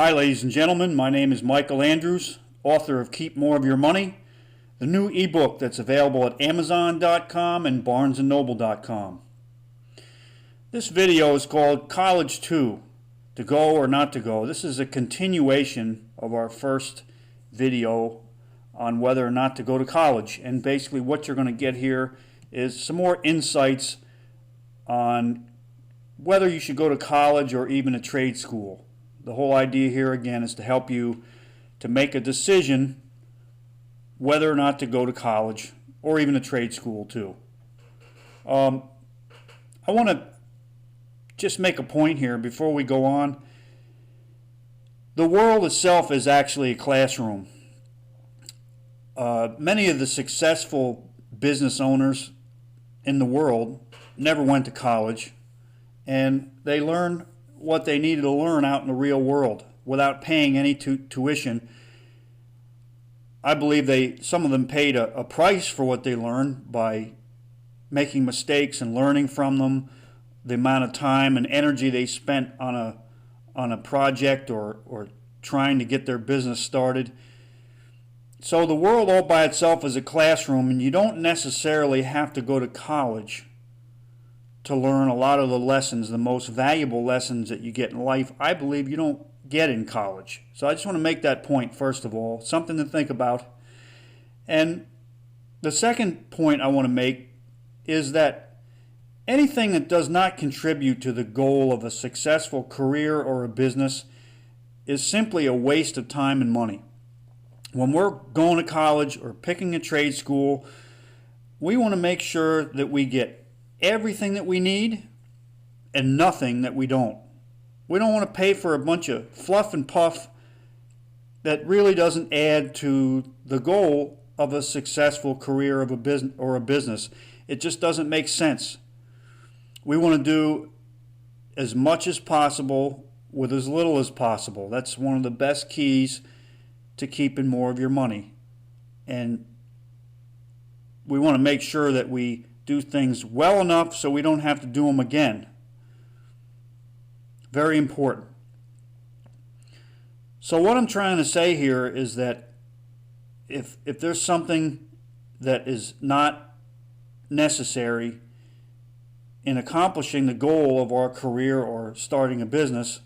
Hi ladies and gentlemen, my name is Michael Andrews, author of Keep More of Your Money, the new ebook that's available at Amazon.com and BarnesandNoble.com. This video is called College 2, to go or not to go. This is a continuation of our first video on whether or not to go to college, and basically what you're going to get here is some more insights on whether you should go to college or even a trade school. The whole idea here again is to help you to make a decision whether or not to go to college or even a trade school too. I want to just make a point here before we go on. The world itself is actually a classroom. Many of the successful business owners in the world never went to college, and they learned what they needed to learn out in the real world without paying any tuition. I believe some of them paid a price for what they learned by making mistakes and learning from them, the amount of time and energy they spent on a project or trying to get their business started. So the world all by itself is a classroom, and you don't necessarily have to go to college to learn a lot of the lessons, the most valuable lessons that you get in life. I believe you don't get in college. So I just want to make that point first of all, something to think about. And the second point I want to make is that anything that does not contribute to the goal of a successful career or a business is simply a waste of time and money. When we're going to college or picking a trade school, we want to make sure that we get everything that we need and nothing that we don't. We don't want to pay for a bunch of fluff and puff that really doesn't add to the goal of a successful career of a business or a business. It just doesn't make sense. We want to do as much as possible with as little as possible. That's one of the best keys to keeping more of your money. And we want to make sure that we do things well enough so we don't have to do them again. Very important. So what I'm trying to say here is that if there's something that is not necessary in accomplishing the goal of our career or starting a business,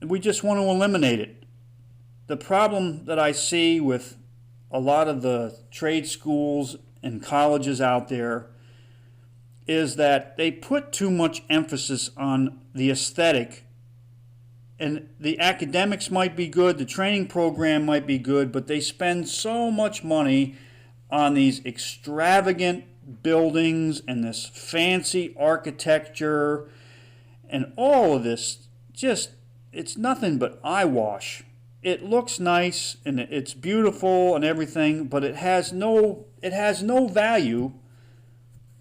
we just want to eliminate it. The problem that I see with a lot of the trade schools and colleges out there is that they put too much emphasis on the aesthetic, and the academics might be good, the training program might be good, but they spend so much money on these extravagant buildings and this fancy architecture and all of this. Just, it's nothing but eyewash. It looks nice and it's beautiful and everything, but it has no value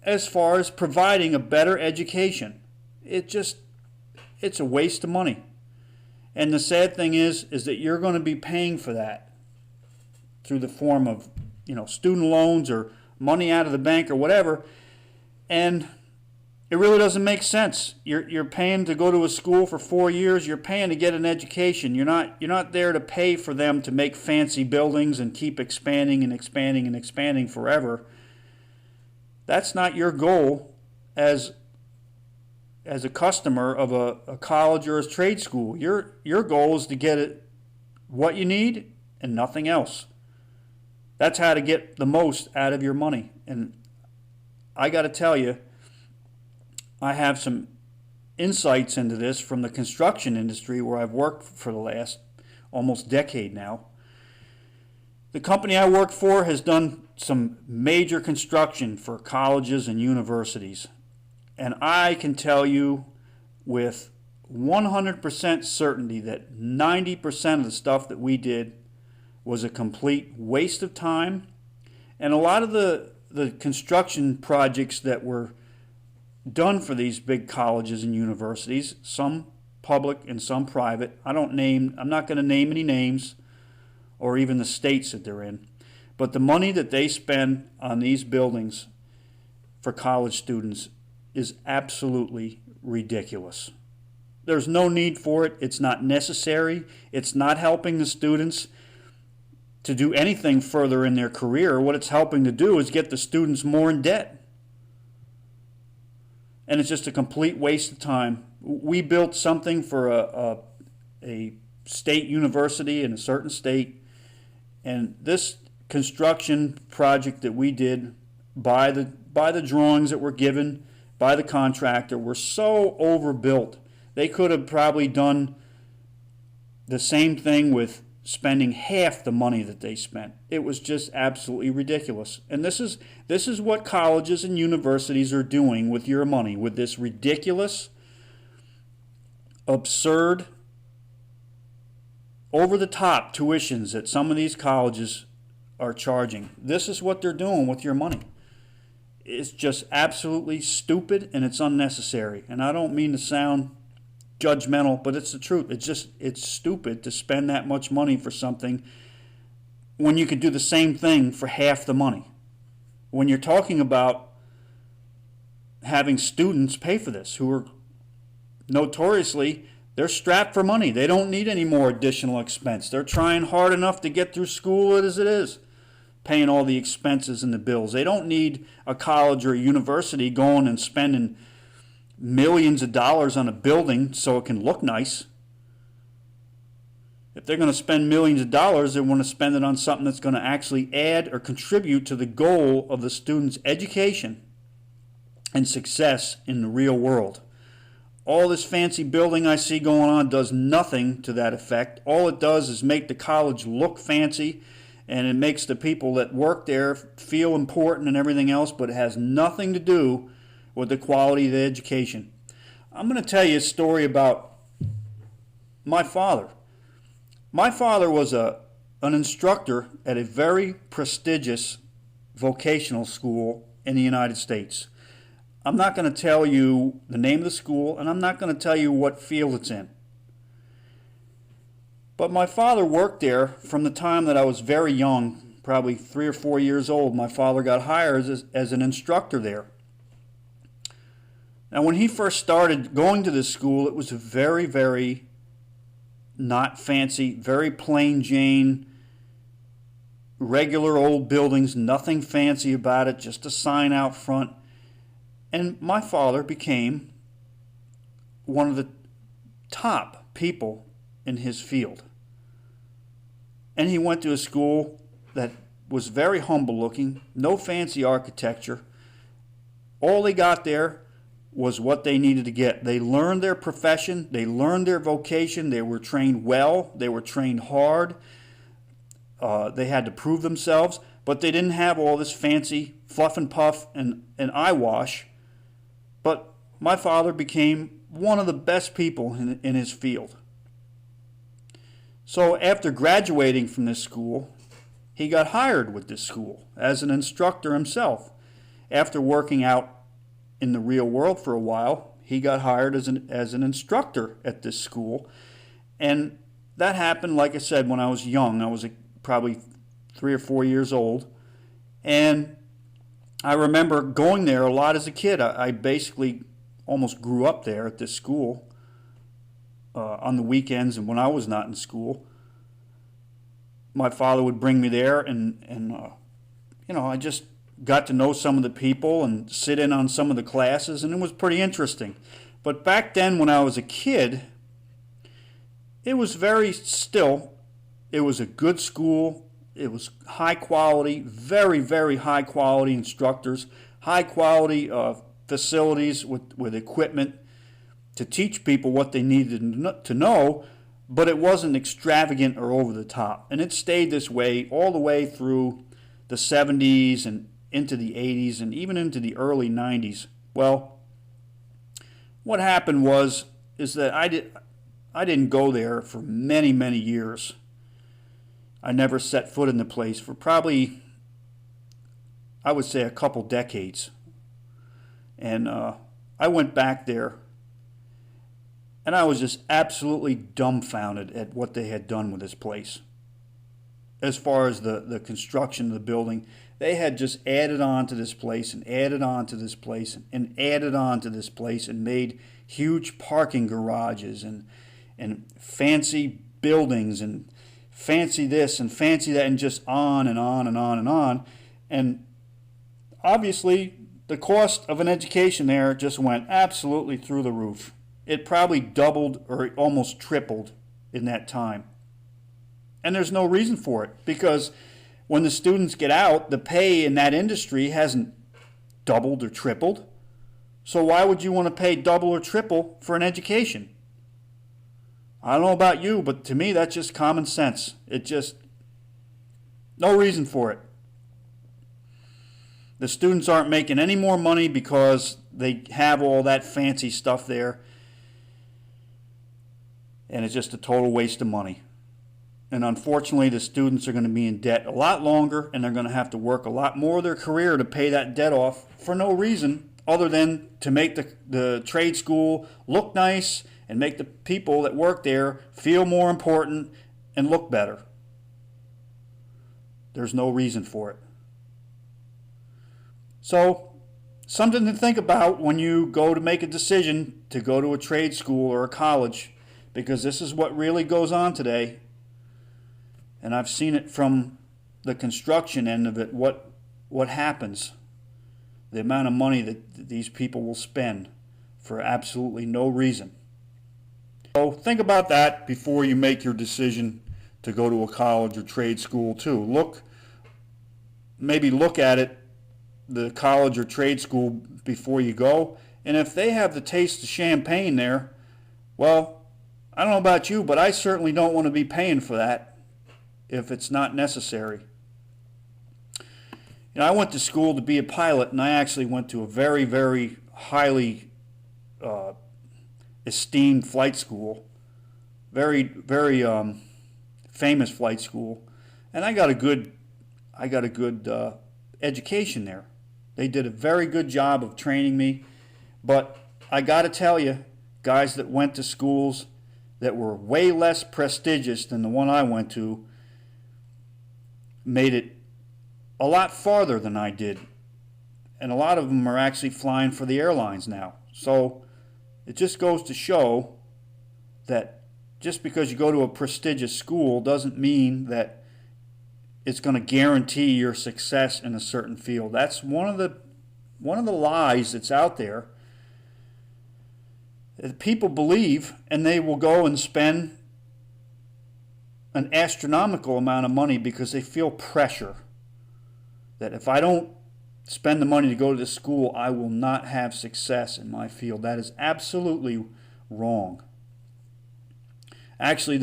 as far as providing a better education. It's a waste of money. And the sad thing is that you're going to be paying for that through the form of, student loans or money out of the bank or whatever. And it really doesn't make sense. You're paying to go to a school for 4 years. You're paying to get an education. You're not there to pay for them to make fancy buildings and keep expanding and expanding and expanding forever. That's not your goal as a customer of a college or a trade school. Your goal is to get what you need and nothing else. That's how to get the most out of your money. And I got to tell you, I have some insights into this from the construction industry where I've worked for the last almost decade now. The company I work for has done some major construction for colleges and universities. And I can tell you with 100% certainty that 90% of the stuff that we did was a complete waste of time. And a lot of the construction projects that were done for these big colleges and universities, some public and some private. I'm not going to name any names or even the states that they're in. But the money that they spend on these buildings for college students is absolutely ridiculous. There's no need for it. It's not necessary. It's not helping the students to do anything further in their career. What it's helping to do is get the students more in debt. And it's just a complete waste of time. We built something for a state university in a certain state, and this construction project that we did by the drawings that were given by the contractor were so overbuilt. They could have probably done the same thing with spending half the money that they spent. It was just absolutely ridiculous. And this is what colleges and universities are doing with your money, with this ridiculous, absurd, over-the-top tuitions that some of these colleges are charging. This is what they're doing with your money. It's just absolutely stupid, and it's unnecessary. And I don't mean to sound judgmental, but it's the truth. It's stupid to spend that much money for something when you could do the same thing for half the money. When you're talking about having students pay for this who are notoriously, they're strapped for money. They don't need any more additional expense. They're trying hard enough to get through school as it is, paying all the expenses and the bills. They don't need a college or a university going and spending millions of dollars on a building so it can look nice. If they're going to spend millions of dollars, they want to spend it on something that's going to actually add or contribute to the goal of the student's education and success in the real world. All this fancy building I see going on does nothing to that effect. All it does is make the college look fancy, and it makes the people that work there feel important and everything else, but it has nothing to do with the quality of the education. I'm going to tell you a story about my father. My father was an instructor at a very prestigious vocational school in the United States. I'm not going to tell you the name of the school, and I'm not going to tell you what field it's in. But my father worked there from the time that I was very young, probably 3 or 4 years old. My father got hired as an instructor there. Now, when he first started going to this school, it was a very, very not fancy, very plain Jane, regular old buildings, nothing fancy about it, just a sign out front. And my father became one of the top people in his field. And he went to a school that was very humble looking, no fancy architecture. All they got there was what they needed to get. They learned their profession, they learned their vocation, they were trained well, they were trained hard, they had to prove themselves, but they didn't have all this fancy fluff and puff and eyewash. But my father became one of the best people in his field. So after graduating from this school, he got hired with this school as an instructor himself. After working out in the real world for a while, he got hired as an instructor at this school. And that happened, like I said, when I was young. I was probably 3 or 4 years old. And I remember going there a lot as a kid. I basically almost grew up there at this school on the weekends and when I was not in school. My father would bring me there, and I just got to know some of the people and sit in on some of the classes, and it was pretty interesting. But back then, when I was a kid, it was it was a good school. It was high quality, very, very high quality instructors, high quality facilities with equipment to teach people what they needed to know, but it wasn't extravagant or over the top. And it stayed this way all the way through the 70s and into the 80s and even into the early 90s. Well, what happened is that I didn't go there for many, many years. I never set foot in the place for probably, I would say, a couple decades. And I went back there, and I was just absolutely dumbfounded at what they had done with this place. as far as the construction of the building. They had just added on to this place and added on to this place and added on to this place and made huge parking garages and fancy buildings and fancy this and fancy that, and just on and on and on and on. And obviously the cost of an education there just went absolutely through the roof. It probably doubled or almost tripled in that time. And there's no reason for it, because when the students get out, the pay in that industry hasn't doubled or tripled. So why would you want to pay double or triple for an education? I don't know about you, but to me that's just common sense. It just, no reason for it. The students aren't making any more money because they have all that fancy stuff there. And it's just a total waste of money. And unfortunately, the students are going to be in debt a lot longer, and they're going to have to work a lot more of their career to pay that debt off for no reason other than to make the trade school look nice and make the people that work there feel more important and look better. There's no reason for it. So, something to think about when you go to make a decision to go to a trade school or a college, because this is what really goes on today. And I've seen it from the construction end of it, what happens, the amount of money that these people will spend for absolutely no reason. So think about that before you make your decision to go to a college or trade school too. Maybe look at it, the college or trade school, before you go. And if they have the taste of champagne there, well, I don't know about you, but I certainly don't want to be paying for that if it's not necessary. I went to school to be a pilot, and I actually went to a very, very highly esteemed flight school, very, very famous flight school, and I got a good education there. They did a very good job of training me, but I got to tell you, guys that went to schools that were way less prestigious than the one I went to made it a lot farther than I did. And a lot of them are actually flying for the airlines now. So it just goes to show that just because you go to a prestigious school doesn't mean that it's going to guarantee your success in a certain field. That's one of the lies that's out there that people believe, and they will go and spend an astronomical amount of money because they feel pressure that if I don't spend the money to go to this school, I will not have success in my field. That is absolutely wrong. Actually,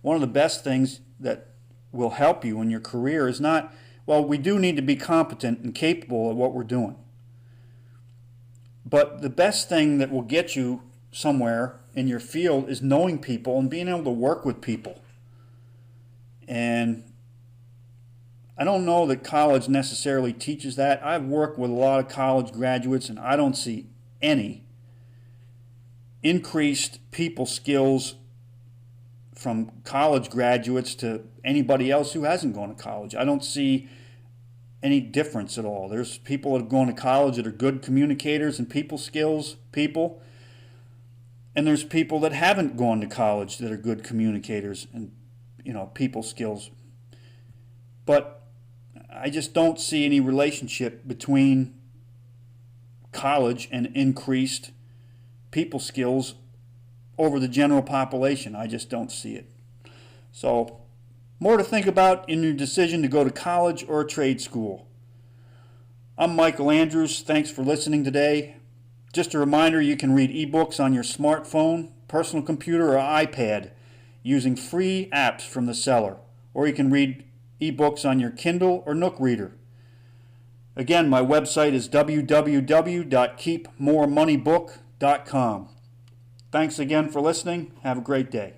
one of the best things that will help you in your career is not, well, we do need to be competent and capable of what we're doing. But the best thing that will get you somewhere in your field is knowing people and being able to work with people. And I don't know that college necessarily teaches that. I've worked with a lot of college graduates, and I don't see any increased people skills from college graduates to anybody else who hasn't gone to college. I don't see any difference at all. There's people that have gone to college that are good communicators and people skills people, and there's people that haven't gone to college that are good communicators and people skills. But I just don't see any relationship between college and increased people skills over the general population. I just don't see it. So, more to think about in your decision to go to college or a trade school. I'm Michael Andrews. Thanks for listening today. Just a reminder, you can read ebooks on your smartphone, personal computer, or iPad using free apps from the seller. Or you can read ebooks on your Kindle or Nook reader. Again, my website is www.keepmoremoneybook.com. Thanks again for listening. Have a great day.